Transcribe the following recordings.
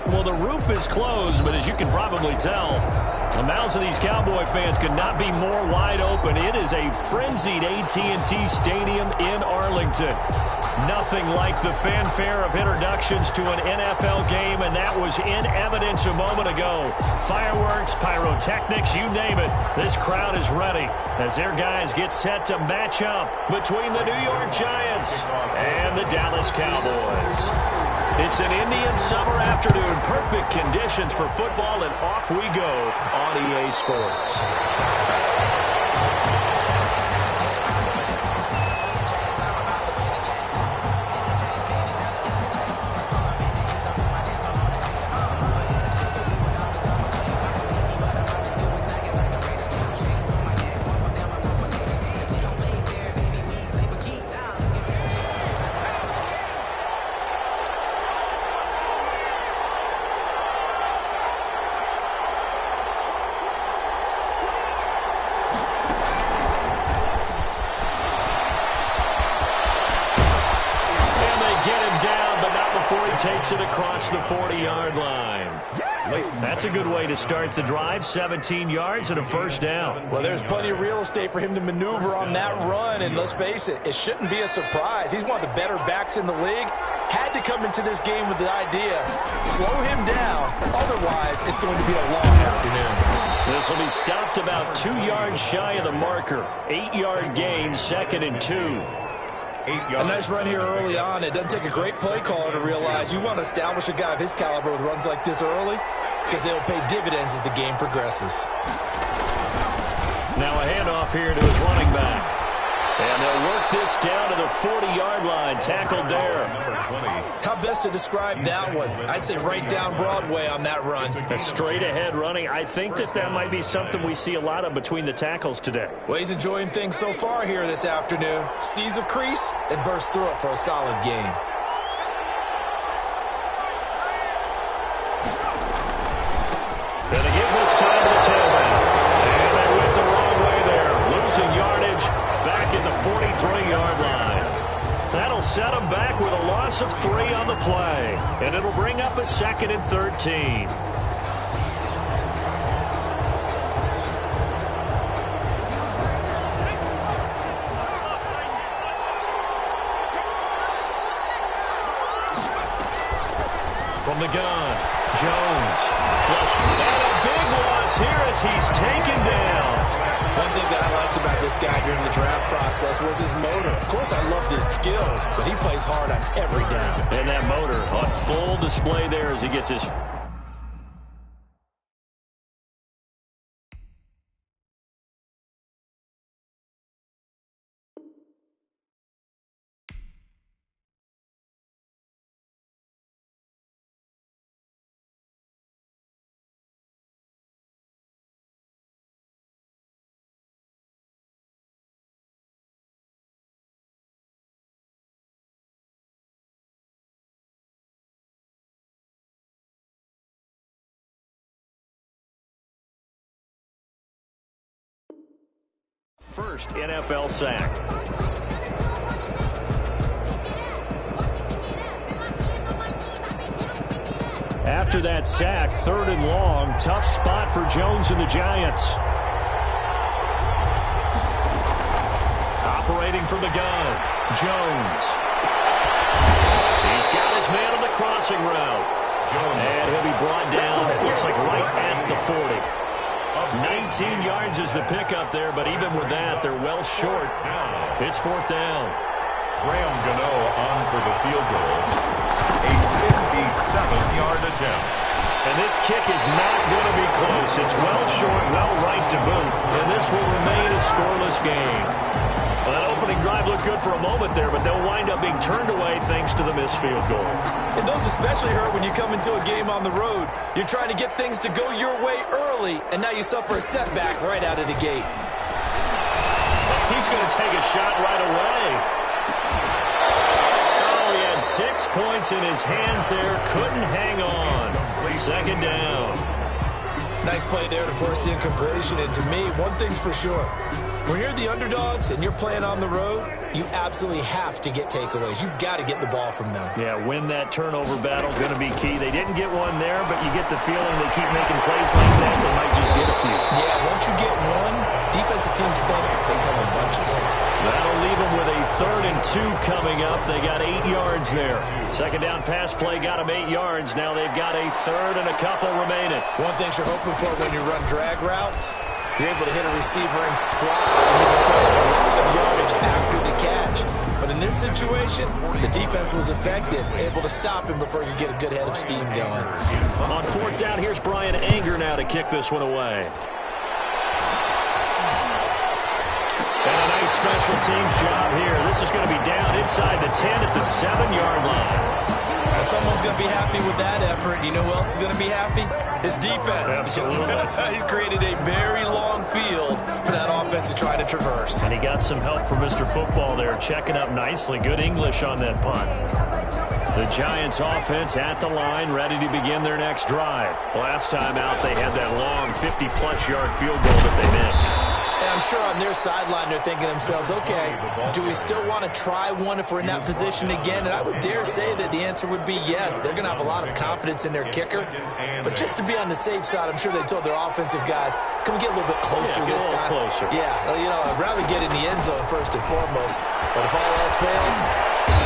Well, the roof is closed, but as you can probably tell, the mouths of these Cowboy fans could not be more wide open. It is a frenzied AT&T Stadium in Arlington. Nothing like the fanfare of introductions to an NFL game, and that was in evidence a moment ago. Fireworks, pyrotechnics, you name it. This crowd is ready as their guys get set to match up between the New York Giants and the Dallas Cowboys. It's an Indian summer afternoon. Perfect conditions for football, and off we go on EA Sports. Takes it across the 40-yard line. That's a good way to start the drive. 17 yards and a first down. Well, there's plenty of real estate for him to maneuver on that run, and let's face it, it shouldn't be a surprise. He's one of the better backs in the league. Had to come into this game with the idea, slow him down, otherwise it's going to be a long afternoon. This will be stopped about 2 yards shy of the marker. 8-yard gain, 2nd and 2. A nice run here early on. It doesn't take a great play caller to realize you want to establish a guy of his caliber with runs like this early because they'll pay dividends as the game progresses. Now a handoff here to his running back. And they'll work this down to the 40-yard line. Tackled there. How best to describe that one? I'd say right down Broadway on that run. A straight-ahead running. I think that might be something we see a lot of between the tackles today. Well, he's enjoying things so far here this afternoon. Sees a crease and bursts through it for a solid gain. Gonna give this time to the tailback. And they went the wrong way there. Losing yardage back at the 43-yard line. That'll set them back with a loss of 3 on the play. And it'll bring up a 2nd and 13. From the gun, Jones flushed. And a big loss here as he's taken down. One thing that I liked about this guy during the draft process was his motor. Of course, I loved his skills, but he plays hard on every down. And that motor on full display there as he gets his... First NFL sack. After that sack, 3rd and long. Tough spot for Jones and the Giants. Operating from the gun, Jones. He's got his man on the crossing route. And he'll be brought down, it looks like right at the 40. 19 yards is the pickup there, but even with that, they're well short. It's 4th down. Graham Gano on for the field goal. A 57-yard attempt. And this kick is not going to be close. It's well short, well right to boot. And this will remain a scoreless game. Well, that opening drive looked good for a moment there, but they'll wind up being turned away thanks to the missed field goal. And those especially hurt when you come into a game on the road. You're trying to get things to go your way early, and now you suffer a setback right out of the gate. He's going to take a shot right away. Oh, he had 6 points in his hands there. Couldn't hang on. 2nd down. Nice play there to force the incompletion, and to me, one thing's for sure. When you're the underdogs and you're playing on the road, you absolutely have to get takeaways. You've got to get the ball from them. Yeah, win that turnover battle, going to be key. They didn't get one there, but you get the feeling they keep making plays like that, they might just get a few. Yeah, once you get one, defensive teams think they come in bunches. That'll leave them with a 3rd and 2 coming up. They got 8 yards there. Second down pass play got them 8 yards. Now they've got a 3rd and a couple remaining. One thing you're hoping for when you run drag routes, you're able to hit a receiver in stride and you can pick up a lot of yardage after the catch. But in this situation, the defense was effective, able to stop him before you get a good head of steam going. On 4th down, here's Brian Anger now to kick this one away. And a nice special teams job here. This is going to be down inside the 10 at the 7-yard line. Now someone's going to be happy with that effort. You know who else is going to be happy? His defense. Absolutely. He's created a very long field for that offense to try to traverse. And he got some help from Mr. Football there, checking up nicely. Good English on that punt. The Giants offense at the line, ready to begin their next drive. Last time out, they had that long 50-plus yard field goal that they missed. And I'm sure on their sideline they're thinking to themselves, okay, do we still want to try one if we're in that position again? And I would dare say that the answer would be yes. They're going to have a lot of confidence in their kicker. But just to be on the safe side, I'm sure they told their offensive guys, can we get a little bit closer this time? Closer. Yeah, you know, I'd rather get in the end zone first and foremost. But if all else fails,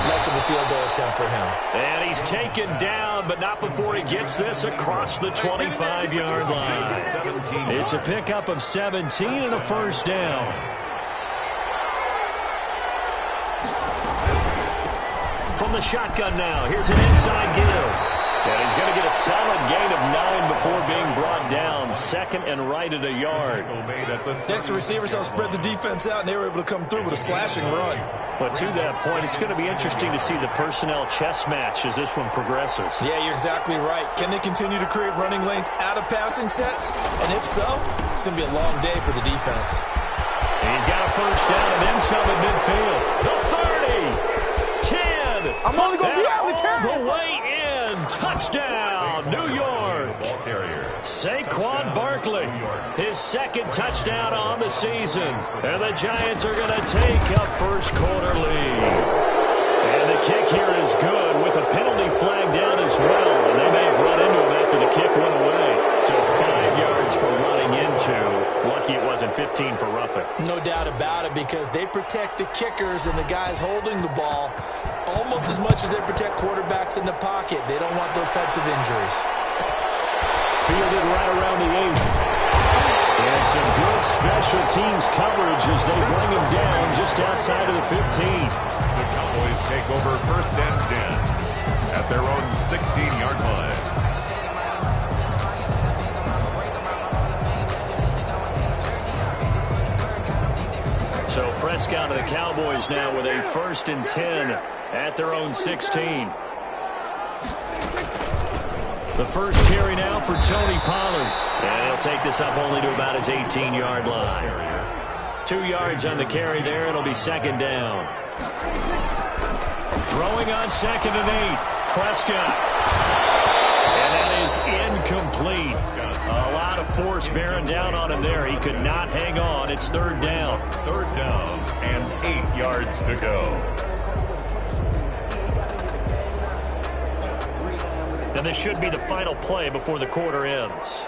less of a field goal attempt for him. And he's taken down, but not before he gets this across the 25-yard line. It's a pickup of 17 and a first down. From the shotgun now, here's an inside give. And he's going to get a solid gain of 9 before being brought down. 2nd and right at a yard. Next to receivers helped spread the defense out, and they were able to come through with a slashing run. But to that point, it's going to be interesting to see the personnel chess match as this one progresses. Yeah, you're exactly right. Can they continue to create running lanes out of passing sets? And if so, it's going to be a long day for the defense. He's got a first down and then some at midfield. The 30, 10. I'm only going to be out all the way in. Touchdown, New York. Saquon Barkley, his 2nd touchdown on the season. And the Giants are going to take a first-quarter lead. And the kick here is good with a penalty flag down as well. And they may have run into him after the kick went away. So 5 yards for running into. Lucky it wasn't 15 for roughing. No doubt about it, because they protect the kickers and the guys holding the ball almost as much as they protect quarterbacks in the pocket. They don't want those types of injuries. Fielded right around the 8. And some good special teams coverage as they bring him down just outside of the 15. The Cowboys take over 1st and 10 at their own 16-yard line. So Prescott of the Cowboys now with a 1st and 10 at their own 16. The first carry now for Tony Pollard. And he'll take this up only to about his 18-yard line. 2 yards on the carry there. It'll be 2nd down. Throwing on 2nd and 8. Prescott. And that is incomplete. A lot of force bearing down on him there. He could not hang on. It's 3rd down. 3rd down and 8 yards to go. And this should be the final play before the quarter ends.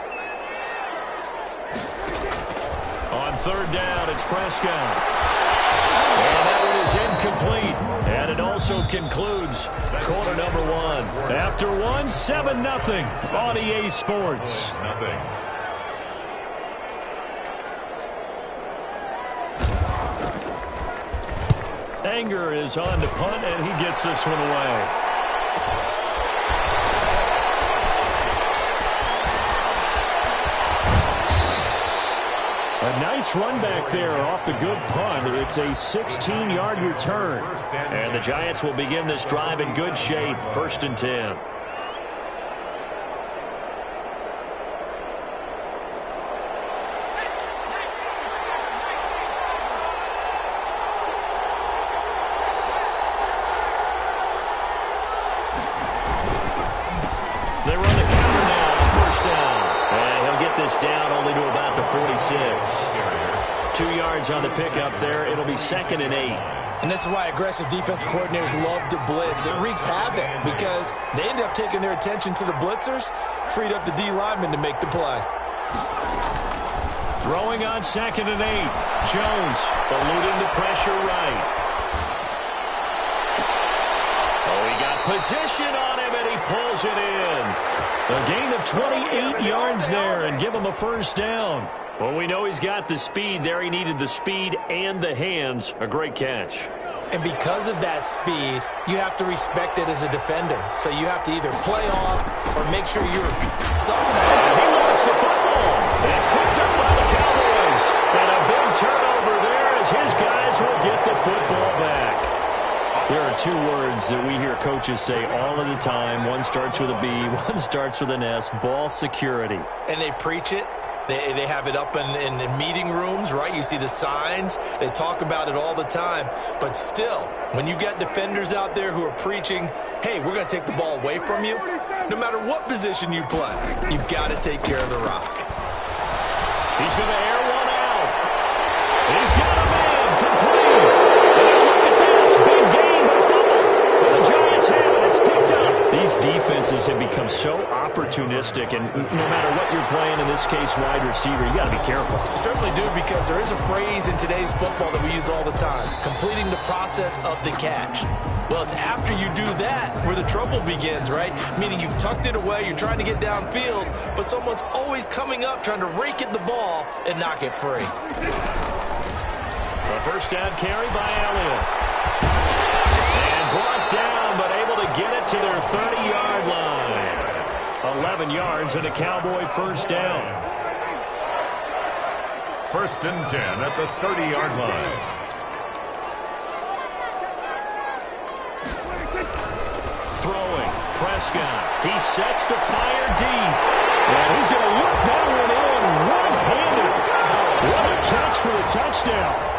On 3rd down, it's Prescott. And that one is incomplete. And it also concludes quarter number 1. After 1, 7-0 on EA Sports. Nothing. Anger is on to punt, and he gets this one away. A nice run back there off the good punt. It's a 16-yard return. And the Giants will begin this drive in good shape. 1st and 10. They run the counter now on 1st down. And he'll get this down only to about the 46. 2 yards on the pickup there. It'll be 2nd and 8. And this is why aggressive defensive coordinators love to blitz. It wreaks havoc because they end up taking their attention to the blitzers, freed up the D lineman to make the play. Throwing on 2nd and 8. Jones eluding the pressure right. Oh, he got position on him, and he pulls it in. A gain of 28 yards there and give him a first down. Well, we know he's got the speed there. He needed the speed and the hands. A great catch. And because of that speed, you have to respect it as a defender. So you have to either play off or make sure you're somehow. He lost the football. And it's picked up by the Cowboys. And a big turnover there as his guys will get the football back. There are 2 words that we hear coaches say all of the time. One starts with a B, one starts with an S. Ball security. And they preach it. They have it up in meeting rooms, right? You see the signs. They talk about it all the time. But still, when you got defenders out there who are preaching, hey, we're going to take the ball away from you, no matter what position you play, you've got to take care of the rock. He's going to air one out. He's got a man complete. And look at this. Big gain by fumble. And the Giants have it. It's picked up. These defenses have become so opportunistic, and no matter what you're playing, in this case, wide receiver, you got to be careful. You certainly do, because there is a phrase in today's football that we use all the time, completing the process of the catch. Well, it's after you do that where the trouble begins, right? Meaning you've tucked it away, you're trying to get downfield, but someone's always coming up trying to rake at the ball and knock it free. A first down carry by Elliott. And brought down, but able to get it to their 30-yard line. 11 yards and a Cowboy first down. 1st and 10 at the 30-yard line. Throwing, Prescott. He sets to fire deep. And he's going to whip that one in one-handed. What a catch for the touchdown.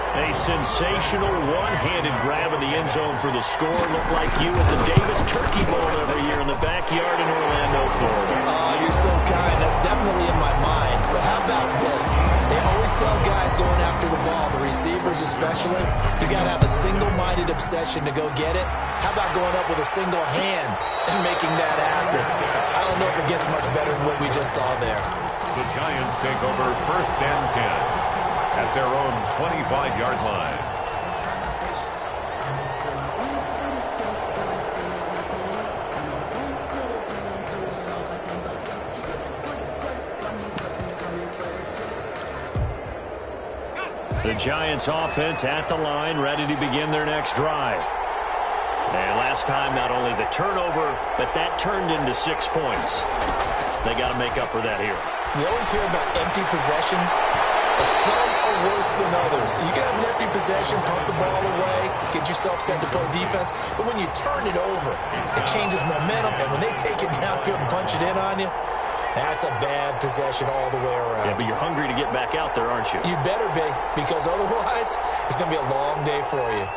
A sensational one-handed grab in the end zone for the score. Looked like you at the Davis Turkey Bowl every year in the backyard in Orlando, Florida. Oh, you're so kind. That's definitely in my mind. But how about this? They always tell guys going after the ball, the receivers especially, you got to have a single-minded obsession to go get it. How about going up with a single hand and making that happen? I don't know if it gets much better than what we just saw there. The Giants take over 1st and 10 at their own 25-yard line. The Giants offense at the line, ready to begin their next drive. And last time, not only the turnover, but that turned into 6 points. They got to make up for that here. You always hear about empty possessions. Some are worse than others. You can have an empty possession, pump the ball away, get yourself set to play defense. But when you turn it over, it changes momentum. And when they take it downfield and punch it in on you, that's a bad possession all the way around. Yeah, but you're hungry to get back out there, aren't you? You better be, because otherwise it's going to be a long day for you.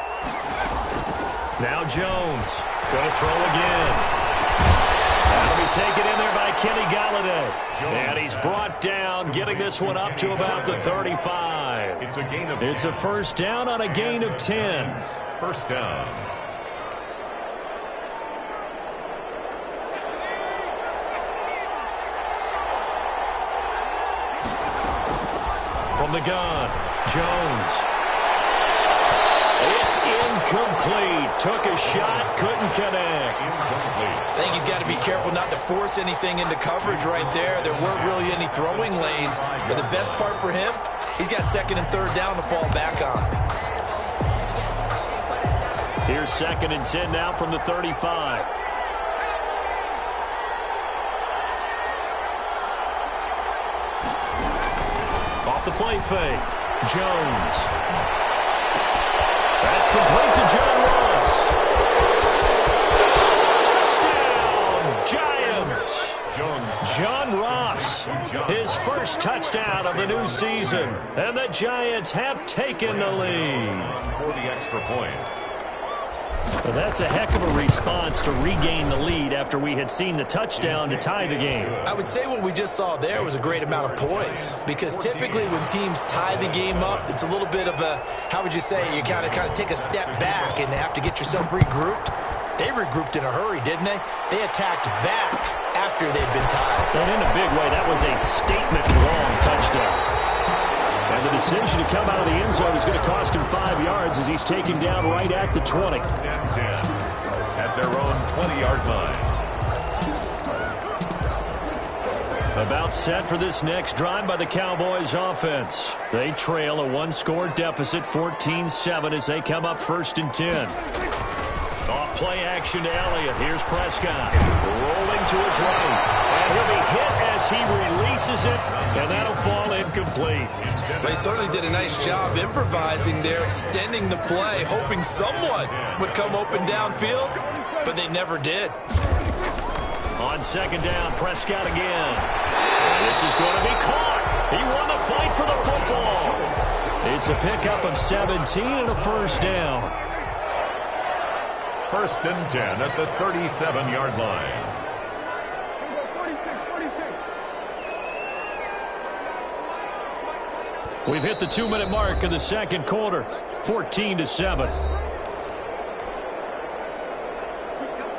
Now Jones going to throw again. That'll be taken in there by Kenny Galladay. And he's brought down, getting this one up to about the 35. It's a gain of 10. It's a first down on a gain of 10. First down. From the gun, Jones. It's incomplete. Took a shot, couldn't connect. Incomplete. I think he's got to be careful not to force anything into coverage right there. There weren't really any throwing lanes. But the best part for him, he's got 2nd and 3rd down to fall back on. Here's 2nd and 10 now from the 35. Off the play fake. Jones. That's complete to John Ross. Touchdown, Giants. John Ross, his first touchdown of the new season. And the Giants have taken the lead. For the extra point. Well, that's a heck of a response to regain the lead after we had seen the touchdown to tie the game. I would say what we just saw there was a great amount of poise, because typically when teams tie the game up, it's a little bit of a, how would you say, you kind of take a step back and have to get yourself regrouped. They regrouped in a hurry, didn't they? They attacked back after they'd been tied. And in a big way, that was a statement-long touchdown. And the decision to come out of the end zone is going to cost him 5 yards as he's taken down right at the 20. 10 at their own 20-yard line. About set for this next drive by the Cowboys offense. They trail a one-score deficit, 14-7, as they come up 1st and 10. Off play action to Elliott. Here's Prescott rolling to his right. And he'll be hit as he releases it, and that'll fall incomplete. They certainly did a nice job improvising there, extending the play, hoping someone would come open downfield, but they never did. On 2nd down, Prescott again. And this is going to be caught. He won the fight for the football. It's a pickup of 17 and a 1st down. 1st and 10 at the 37-yard line. We've hit the 2-minute mark of the 2nd quarter, 14-7.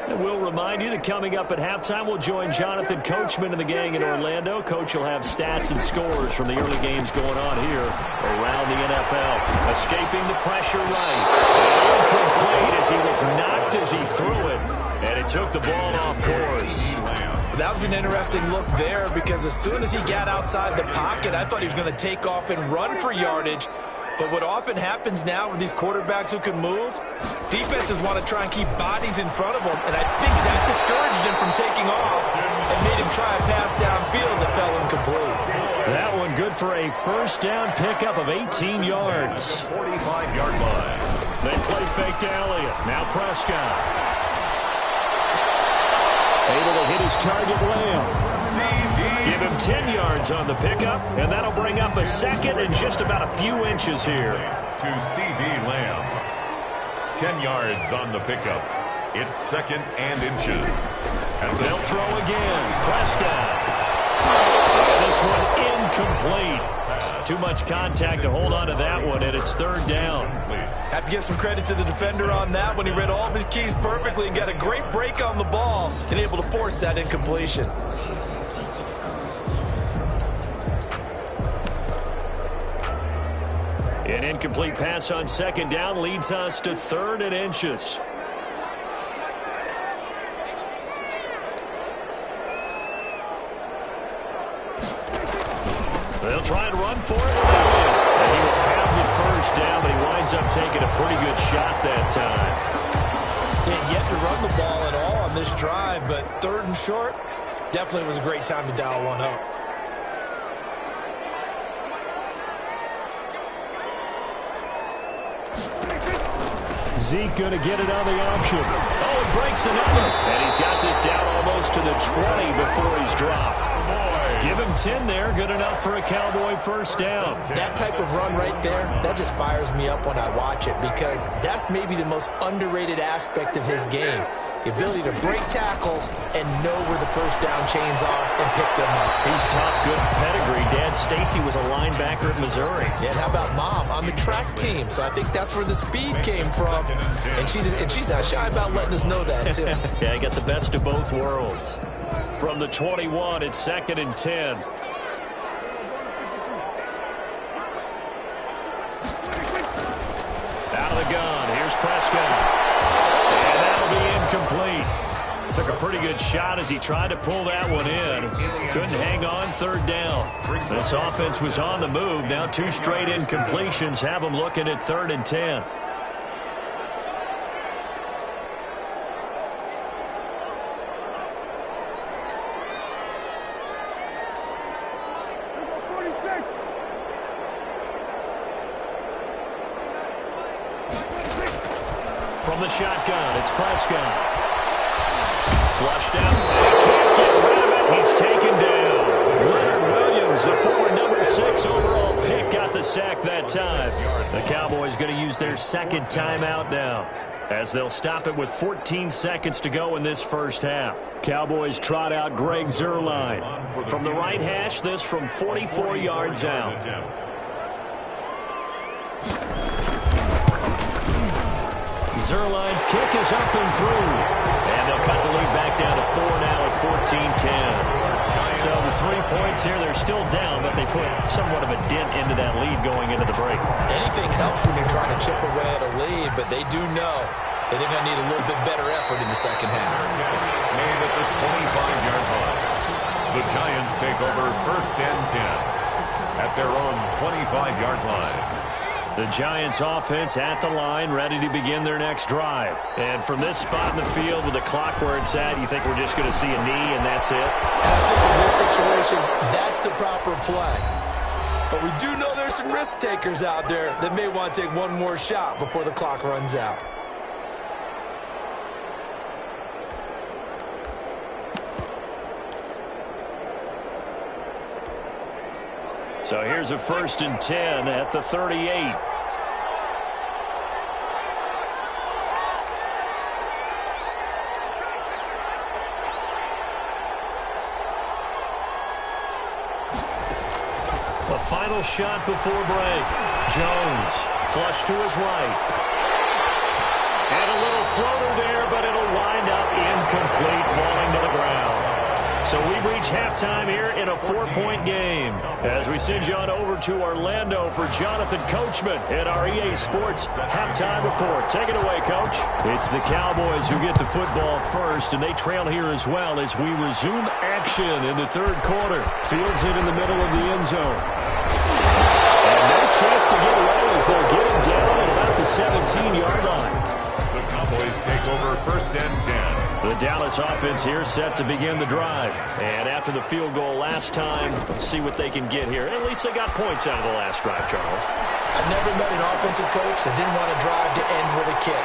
And we'll remind you that coming up at halftime, we'll join Jonathan Coachman and the gang in Orlando. Coach will have stats and scores from the early games going on here around the NFL. Escaping the pressure right. Incomplete as he was knocked as he threw it. And it took the ball off course. That was an interesting look there, because as soon as he got outside the pocket, I thought he was going to take off and run for yardage. But what often happens now with these quarterbacks who can move, defenses want to try and keep bodies in front of them, and I think that discouraged him from taking off and made him try a pass downfield that fell incomplete. That one good for a 1st down pickup of 18 yards. 45-yard line. They play fake to Elliott. Now Prescott. Able to hit his target, Lamb. Give him 10 yards on the pickup, and that'll bring up a 2nd and just about a few inches here. To C.D. Lamb. 10 yards on the pickup. It's 2nd and inches. And they'll throw again. Prescott. And this one incomplete. Too much contact to hold on to that one, and it's 3rd down. Have to give some credit to the defender on that when he read all of his keys perfectly and got a great break on the ball and able to force that incompletion. An incomplete pass on 2nd down leads us to 3rd and inches. They'll try and run for it. And he will have the 1st down, but he winds up taking a pretty good shot that time. They had yet to run the ball at all on this drive, but 3rd and short, definitely was a great time to dial one up. Zeke going to get it on the option. Oh, he breaks another. And he's got this down almost to the 20 before he's dropped. Give him 10 there. Good enough for a Cowboy 1st down. That type of run right there, that just fires me up when I watch it, because that's maybe the most underrated aspect of his game. The ability to break tackles and know where the 1st down chains are and pick them up. He's tough, good pedigree. Dad Stacy was a linebacker at Missouri. Yeah, and how about Mom on the track team? So I think that's where the speed came from. And she's not shy about letting us know that, too. Yeah, I got the best of both worlds. From the 21, it's 2nd and 10. Out of the gun, here's Prescott. And that'll be incomplete. Took a pretty good shot as he tried to pull that one in. Couldn't hang on, 3rd down. This offense was on the move. Now 2 straight incompletions have them looking at 3rd and 10. From the shotgun, it's Prescott. Flushed out. They can't get rid of it. He's taken down. Leonard Williams, the former number 6 overall pick, got the sack that time. The Cowboys going to use their 2nd timeout now. as they'll stop it with 14 seconds to go in this first half. Cowboys trot out Greg Zuerlein. From the right hash, this from 44 yards out. Zuerlein's kick is up and through. And they'll cut the lead back down to 4 now at 14-10. So the 3 points here, they're still down, but they put somewhat of a dent into that lead going into the break. Anything helps when you're trying to chip away at a lead, but they do know that they're going to need a little bit better effort in the second half. Made at the 25-yard line. The Giants take over 1st and 10 at their own 25-yard line. The Giants offense at the line, ready to begin their next drive. And from this spot in the field with the clock where it's at, you think we're just going to see a knee and that's it? And I think in this situation, that's the proper play. But we do know there's some risk takers out there that may want to take one more shot before the clock runs out. So here's a 1st and 10 at the 38. The final shot before break. Jones, flush to his right. And a little floater there, but it'll wind up incomplete, falling to the ground. So we've reached halftime here in a 4-point game. As we send you on over to Orlando for Jonathan Coachman at our EA Sports Halftime Report. Take it away, Coach. It's the Cowboys who get the football first, and they trail here as well as we resume action in the 3rd quarter. Fields it in the middle of the end zone. And no chance to get away as they'll get him down at about the 17-yard line. The Cowboys take over 1st and 10. The Dallas offense here set to begin the drive. And after the field goal last time, see what they can get here. At least they got points out of the last drive, Charles. I've never met an offensive coach that didn't want to drive to end with a kick.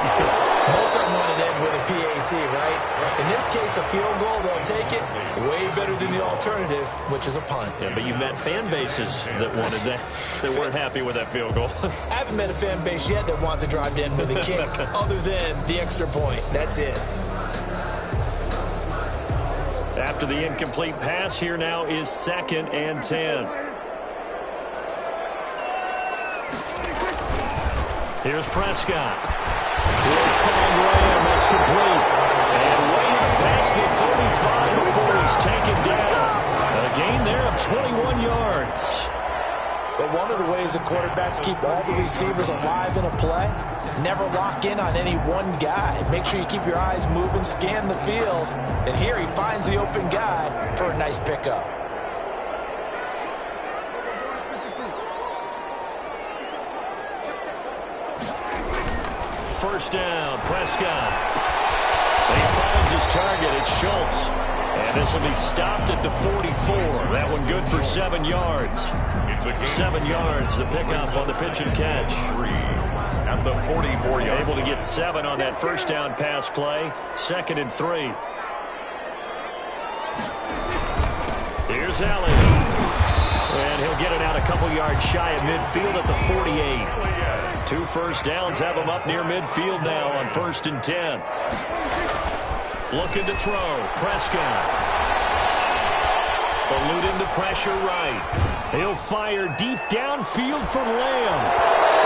Most of them want to end with a PAT, right? In this case, a field goal, they'll take it. Way better than the alternative, which is a punt. Yeah, but you met fan bases that wanted that, that weren't happy with that field goal. I haven't met a fan base yet that wants to drive to end with a kick, other than the extra point. That's it. After the incomplete pass, here now is 2nd and 10. Here's Prescott. He'll find Lamb. That's complete. And way up past the 35 before he's taken down. A gain there of 21 yards. But one of the ways the quarterbacks keep all the receivers alive in a play, never lock in on any one guy. Make sure you keep your eyes moving, scan the field. And here he finds the open guy for a nice pickup. First down, Prescott. And he finds his target. It's Schultz. And this will be stopped at the 44. That one good for 7 yards. 7 yards, the pickup on the pitch and catch. At the 44-yard. Able to get 7 on that first down pass play. 2nd and 3. Here's Allen. And he'll get it out a couple yards shy of midfield at the 48. 2 first downs have him up near midfield now on 1st and 10. Looking to throw. Prescott. Eluding the pressure right. He'll fire deep downfield for Lamb.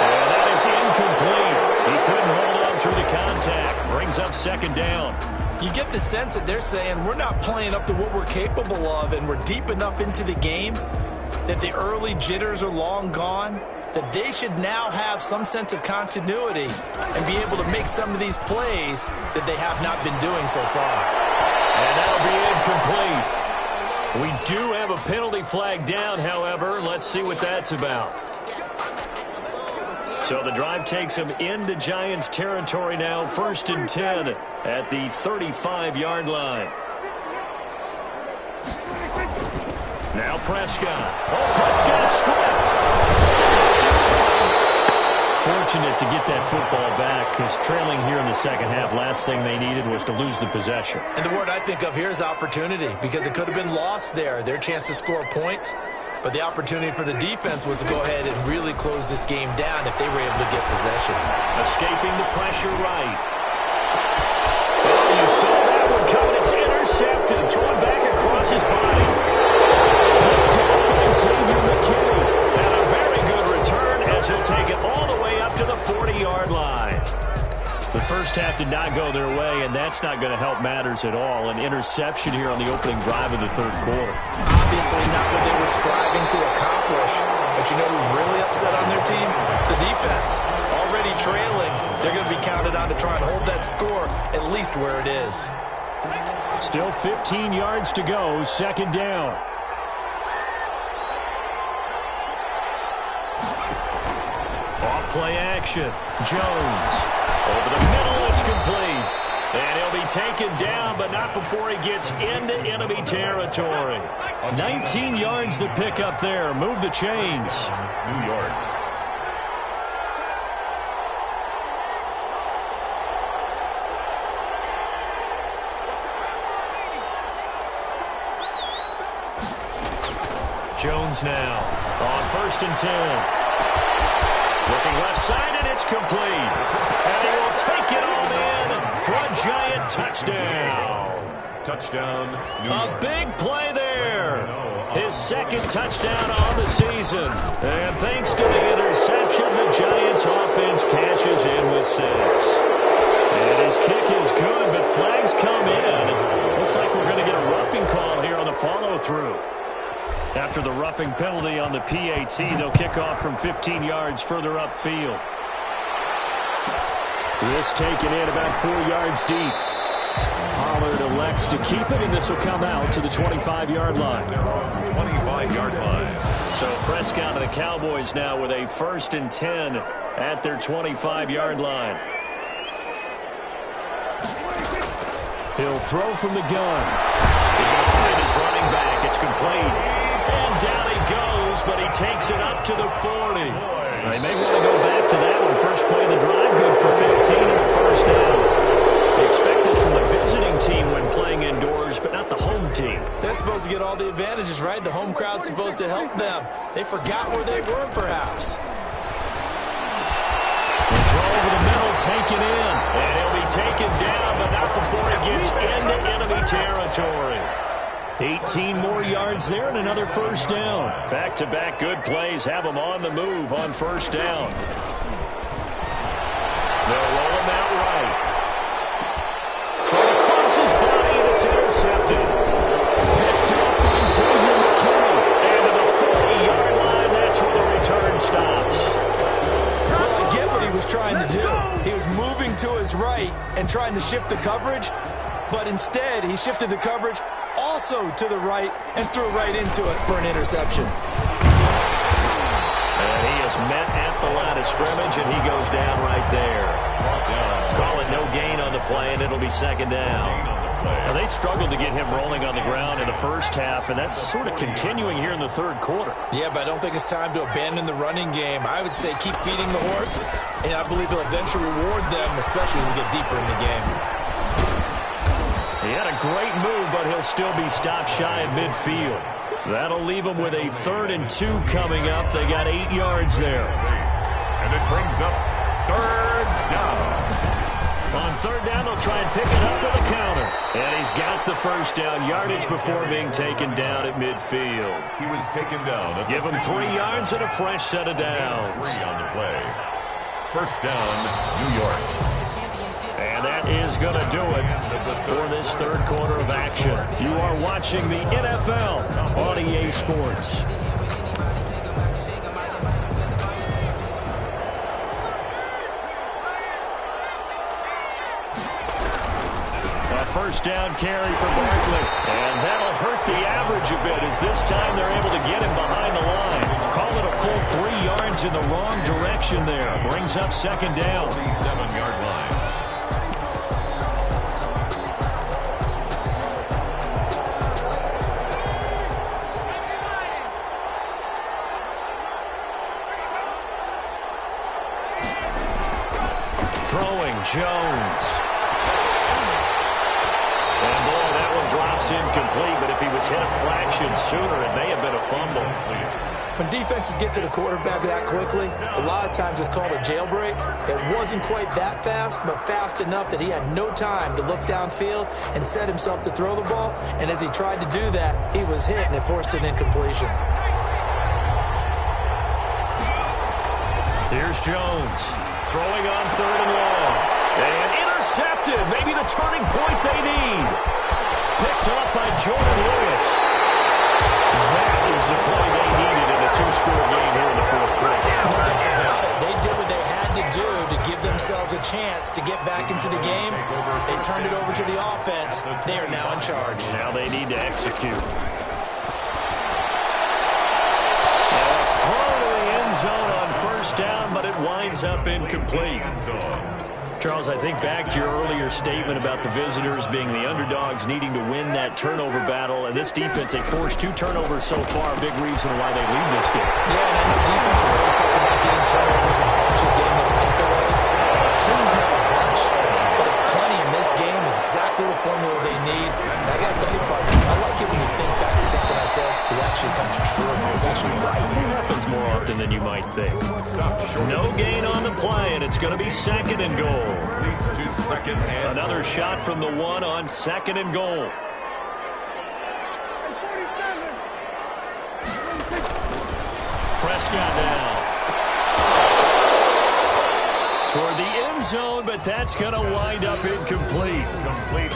And that is incomplete. He couldn't hold on through the contact. Brings up 2nd down. You get the sense that they're saying we're not playing up to what we're capable of, and we're deep enough into the game that the early jitters are long gone, that they should now have some sense of continuity and be able to make some of these plays that they have not been doing so far. And that'll be incomplete. We do have a penalty flag down, however. Let's see what that's about. So the drive takes him into Giants territory now, 1st and 10 at the 35-yard line. Now Prescott. Oh, Prescott stripped. Fortunate to get that football back, because trailing here in the second half, last thing they needed was to lose the possession. And the word I think of here is opportunity, because it could have been lost there, their chance to score points. But the opportunity for the defense was to go ahead and really close this game down if they were able to get possession. Escaping the pressure right. Oh, you saw that one coming. It's intercepted. Thrown back across his body. Picked up by Xavier McKinney. And a very good return as he'll take it all the way up to the 40-yard line. The first half did not go their way, and that's not going to help matters at all. An interception here on the opening drive of the third quarter. Obviously not what they were striving to accomplish. But you know who's really upset on their team? The defense. Already trailing. They're going to be counted on to try and hold that score at least where it is. Still 15 yards to go. Second down. Off-play action. Jones. Over the middle, it's complete. And he'll be taken down, but not before he gets into enemy territory. 19 yards to pick up there. Move the chains. New York. Jones now on 1st and 10. Looking left side, and it's complete. And he will take it all in for a Giant touchdown. Touchdown, New York. A big play there. His second touchdown on the season. And thanks to the interception, the Giants offense cashes in with 6. And his kick is good, but flags come in. Looks like we're going to get a roughing call here on the follow-through. After the roughing penalty on the PAT, they'll kick off from 15 yards further upfield. This taken in about 4 yards deep. Pollard elects to keep it, and this will come out to the 25-yard line. 25-yard line. So Prescott and the Cowboys now with a 1st and 10 at their 25-yard line. He'll throw from the gun. He's going to find his running back. It's complete. And down he goes, but he takes it up to the 40. They may want to go back to that one. First play of the drive, good for 15 and a first down. Expect this from the visiting team when playing indoors, but not the home team. They're supposed to get all the advantages, right? The home crowd's supposed to help them. They forgot where they were, perhaps. The throw over the middle, taken in. And he'll be taken down, but not before he gets into enemy territory. 18 more yards there and another first down. Back-to-back good plays have them on the move on first down. They'll roll him out right. Throw across his body, and it's intercepted. Picked up by Xavier McKinney. And to the 40-yard line, that's where the return stops. Well, I get what he was trying to do. He was moving to his right and trying to shift the coverage, but instead he shifted the coverage also to the right and threw right into it for an interception. And he is met at the line of scrimmage, and he goes down right there. Call it no gain on the play, and it'll be second down. Now, they struggled to get him rolling on the ground in the first half, and that's sort of continuing here in the third quarter. Yeah, but I don't think it's time to abandon the running game. I would say keep feeding the horse, and I believe he'll eventually reward them, especially as we get deeper in the game. He had a great move, but he'll still be stopped shy at midfield. That'll leave him with a 3rd and 2 coming up. They got 8 yards there. And it brings up 3rd down. On 3rd down, they'll try and pick it up with a counter. And he's got the first down yardage before being taken down at midfield. He was taken down. Give him 3 yards and a fresh set of downs. 3 on the play. First down, New York. And that is going to do it for this third quarter of action. You are watching the NFL on EA Sports. A first down carry for Barkley. And that'll hurt the average a bit as this time they're able to get him behind the line. Call it a full 3 yards in the wrong direction there. Brings up second down. 47-yard line. Throwing Jones. And boy, that one drops incomplete, but if he was hit a fraction sooner, it may have been a fumble. When defenses get to the quarterback that quickly, a lot of times it's called a jailbreak. It wasn't quite that fast, but fast enough that he had no time to look downfield and set himself to throw the ball. And as he tried to do that, he was hit, and it forced an incompletion. Here's Jones, throwing on 3rd and long. And intercepted, maybe the turning point they need. Picked up by Jordan Lewis. That is the play they needed in a 2-score game here in the 4th quarter. No doubt about it. They did what they had to do to give themselves a chance to get back into the game. They turned it over to the offense. They are now in charge. Now they need to execute. Zone on 1st down, but it winds up incomplete. Charles, I think back to your earlier statement about the visitors being the underdogs needing to win that turnover battle. And this defense, they forced 2 turnovers so far, a big reason why they lead this game. Yeah, and I know defenses always talk about getting turnovers and bunches, getting those takeaways. 2's not a bunch, but it's plenty in this game, exactly the formula they need. And I got to tell you, partner, I like it when you think back to something I said that actually comes true. It's actually right. It happens more often than you might think. No gain on the play, and it's going to be 2nd and goal. Another shot from the 1 on 2nd and goal. Prescott now. Toward the end zone, but that's going to wind up incomplete.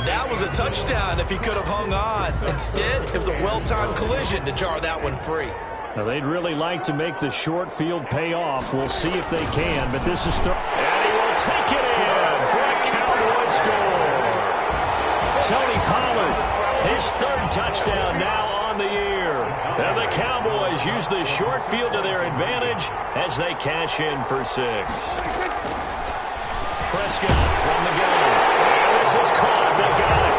That was a touchdown if he could have hung on. Instead, it was a well-timed collision to jar that one free. Now, they'd really like to make the short field pay off. We'll see if they can, but this is... And he will take it in for a Cowboy score. Tony Pollard, his 3rd touchdown now on the year. And the Cowboys use the short field to their advantage as they cash in for 6. Prescott from the gun. And this is caught. They got it.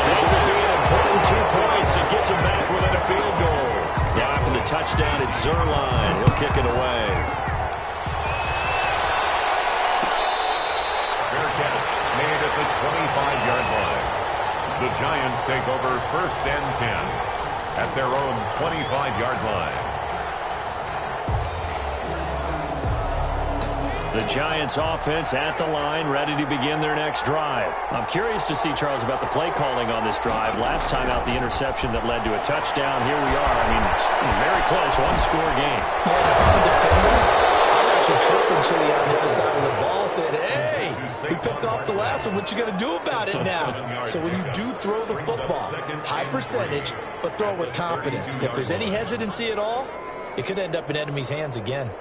And that could be an important 2 points. It gets them back within a field goal. Now after the touchdown, it's Zerline. He'll kick it away. Fair catch made at the 25-yard line. The Giants take over 1st and 10 at their own 25-yard line. The Giants offense at the line, ready to begin their next drive. I'm curious to see, Charles, about the play calling on this drive. Last time out, the interception that led to a touchdown. Here we are. I mean, it's very close, 1-score game. Yeah, if I'm a defender, I'm actually tripping Chili on the other side of the ball, saying, hey, we picked off the last one. What you going to do about it now? So when you do throw the football, high percentage, but throw it with confidence. If there's any hesitancy at all, it could end up in enemy's hands again.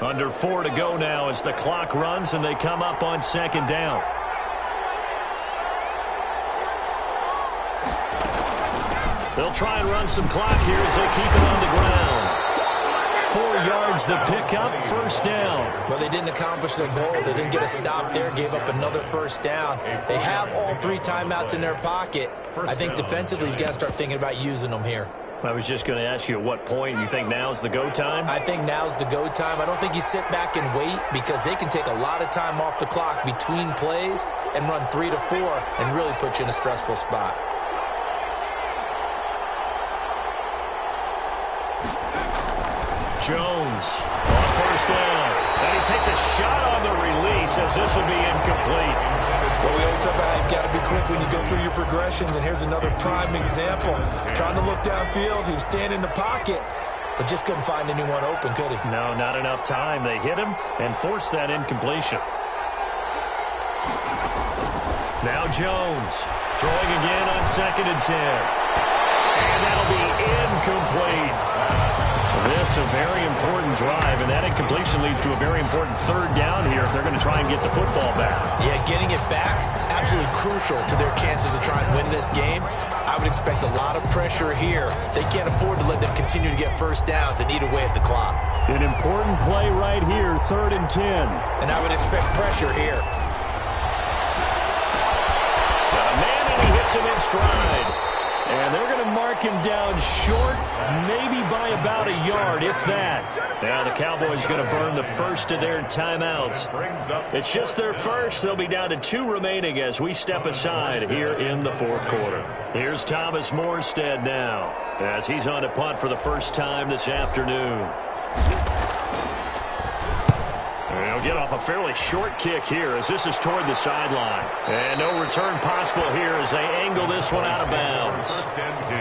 Under 4 to go now as the clock runs and they come up on 2nd down. They'll try and run some clock here as they keep it on the ground. 4 yards the pickup, 1st down. Well, they didn't accomplish their goal. They didn't get a stop there, gave up another 1st down. They have all 3 timeouts in their pocket. I think defensively, you got to start thinking about using them here. I was just going to ask you at what point you think now's the go time? I think now's the go time. I don't think you sit back and wait because they can take a lot of time off the clock between plays and run 3 to 4 and really put you in a stressful spot. Jones on 1st down. And he takes a shot on the release as this will be incomplete. Well, we always talk about how you've got to be quick when you go through your progressions, and here's another prime example. Trying to look downfield, he was standing in the pocket, but just couldn't find anyone open, could he? No, not enough time. They hit him and forced that incompletion. Now Jones throwing again on 2nd and 10. And that'll be incomplete. This a very important drive, and that incompletion leads to a very important 3rd down here if they're going to try and get the football back. Yeah, getting it back, absolutely crucial to their chances to try and win this game. I would expect a lot of pressure here. They can't afford to let them continue to get 1st downs and eat away at the clock. An important play right here, 3rd and 10. And I would expect pressure here. Got a man, and he hits him in stride. And they're going to mark him down short, maybe by about a yard, if that. Now the Cowboys going to burn the first of their timeouts. It's just their first. They'll be down to 2 remaining as we step aside here in the fourth quarter. Here's Thomas Morstead now as he's on to punt for the first time this afternoon. He'll get off a fairly short kick here as this is toward the sideline. And no return possible here as they angle this one out of bounds. First and 10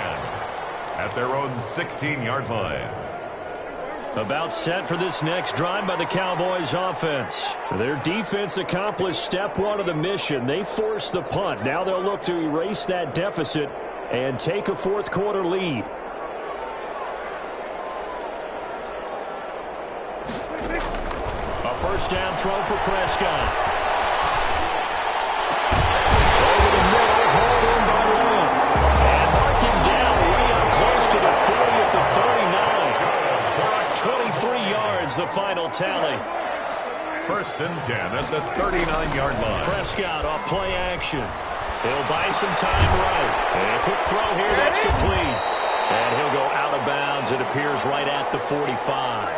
at their own 16-yard line. About set for this next drive by the Cowboys offense. Their defense accomplished step 1 of the mission. They forced the punt. Now they'll look to erase that deficit and take a fourth quarter lead. A first down throw for Prescott. Over the middle, hauled in by Long. And mark him down way up close to the 40 at the 39. 23 yards, the final tally. First and 10 at the 39-yard line. Prescott off play action. He'll buy some time right. And a quick throw here, that's complete. And he'll go out of bounds, it appears, right at the 45.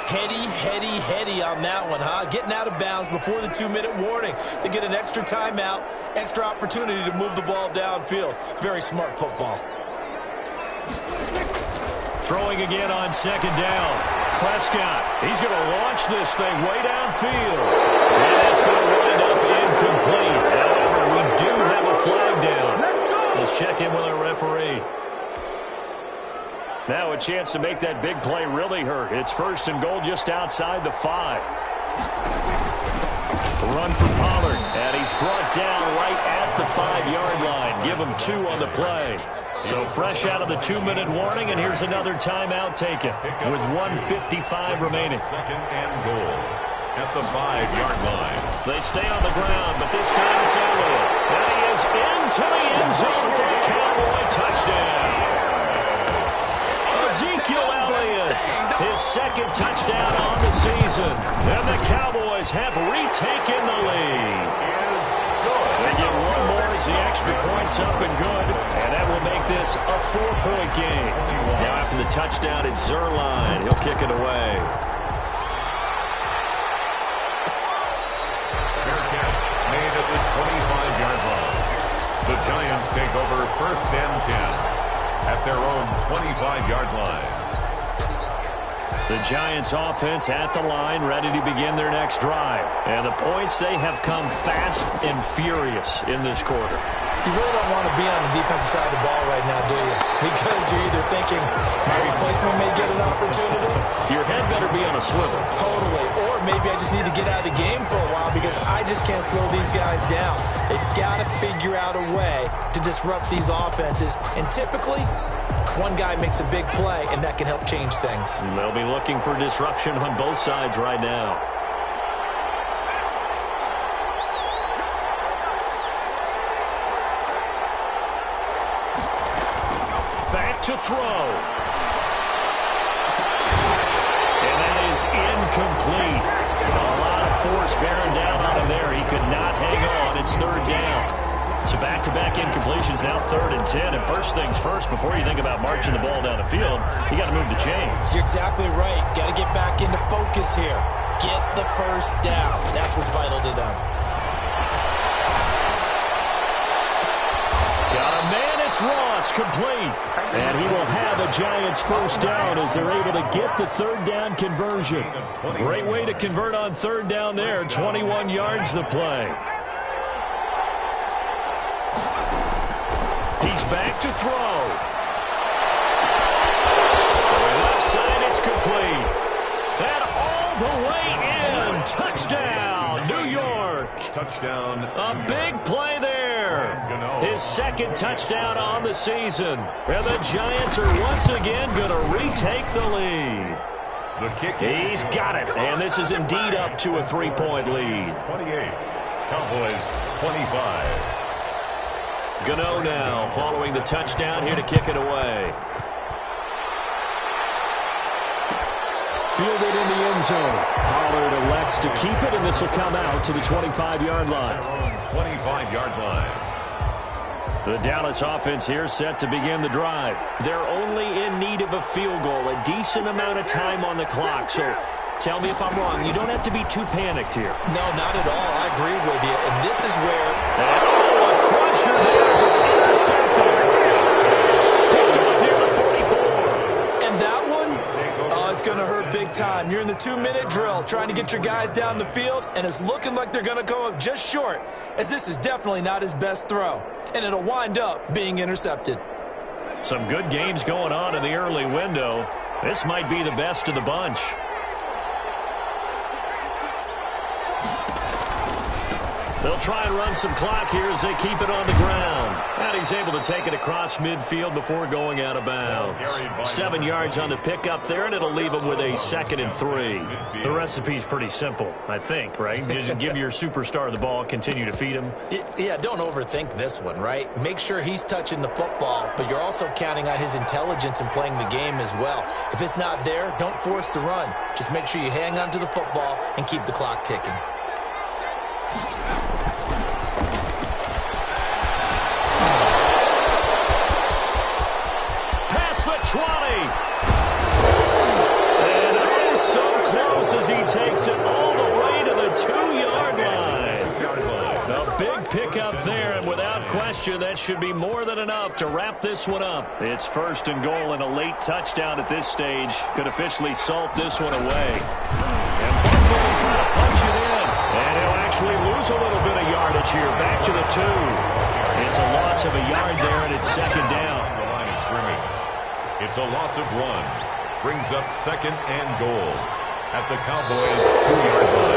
Heady on that one, huh? Getting out of bounds before the 2-minute warning. They get an extra timeout, extra opportunity to move the ball downfield. Very smart football. Throwing again on second down. Prescott, he's going to launch this thing way downfield. And that's going to wind up incomplete. However, we do have a flag down. Let's check in with our referee. Now a chance to make that big play really hurt. It's first and goal just outside the 5. Run for Pollard, and he's brought down right at the 5-yard line. Give him 2 on the play. So fresh out of the 2-minute warning, and here's another timeout taken with 1:55 remaining. Second and goal at the 5-yard line. They stay on the ground, but this time it's Elliott. And he is into the end zone for the Cowboy touchdown. Ezekiel Elliott, his second touchdown on the season. And the Cowboys have retaken the lead. They get one more as the extra point's up and good. And that will make this a 4-point game. Now after the touchdown, it's Zerline. He'll kick it away. Fair catch made at the 25-yard line. The Giants take over first and 10 at their own 25-yard line. The Giants offense at the line, ready to begin their next drive. And the points, they have come fast and furious in this quarter. You really don't want to be on the defensive side of the ball right now, do you? Because you're either thinking, my replacement may get an opportunity. Your head better be on a swivel. Totally. Or maybe I just need to get out of the game for a while because I just can't slow these guys down. They've got to figure out a way to disrupt these offenses. And typically, one guy makes a big play, and that can help change things. And they'll be looking for disruption on both sides right now. Back to throw. And that is incomplete. A lot of force bearing down on him there. He could not hang on. It's third down. So back-to-back incompletions, now 3rd and 10. And first things first, before you think about marching the ball down the field, you got to move the chains. You're exactly right. Got to get back into focus here. Get the first down. That's what's vital to them. Got a man, it's Ross, complete. And he will have a Giants first down as they're able to get the third down conversion. Great way to convert on third down there. 21 yards the play. He's back to throw. For the left side, it's complete. And all the way in. Touchdown, New York. Touchdown. A big play there. His second touchdown on the season. And the Giants are once again going to retake the lead. The kick. He's got it. And this is indeed up to a 3-point lead. 28. Cowboys 25. Gano now following the touchdown here to kick it away. Fielded in the end zone. Pollard elects to keep it, and this will come out to the 25-yard line. 25-yard line. The Dallas offense here set to begin the drive. They're only in need of a field goal, a decent amount of time on the clock. So tell me if I'm wrong. You don't have to be too panicked here. No, not at all. I agree with you. And this is where... Oh, a crusher there as it's intercepted. Picked off near the 44. And that one, it's going to hurt big time. You're in the 2-minute drill trying to get your guys down the field, and it's looking like they're going to come up just short, as this is definitely not his best throw. And it'll wind up being intercepted. Some good games going on in the early window. This might be the best of the bunch. They'll try and run some clock here as they keep it on the ground. And he's able to take it across midfield before going out of bounds. 7 yards on the pickup there, and it'll leave him with a 2nd and 3. The recipe's pretty simple, I think, right? Just give your superstar the ball, continue to feed him. Yeah, don't overthink this one, right? Make sure he's touching the football, but you're also counting on his intelligence in playing the game as well. If it's not there, don't force the run. Just make sure you hang on to the football and keep the clock ticking. Past the 20. And oh, so close as he takes it all the way to the 2-yard line. A big pickup there, and without question, that should be more than enough to wrap this one up. It's 1st and goal, and a late touchdown at this stage could officially salt this one away. And Buffalo will try to punch it in. And he'll actually lose a little bit of yardage here. Back to the 2. It's a loss of a yard there, and it's 2nd down. The line of scrimmage. It's a loss of 1. Brings up 2nd and goal at the Cowboys' 2-yard line.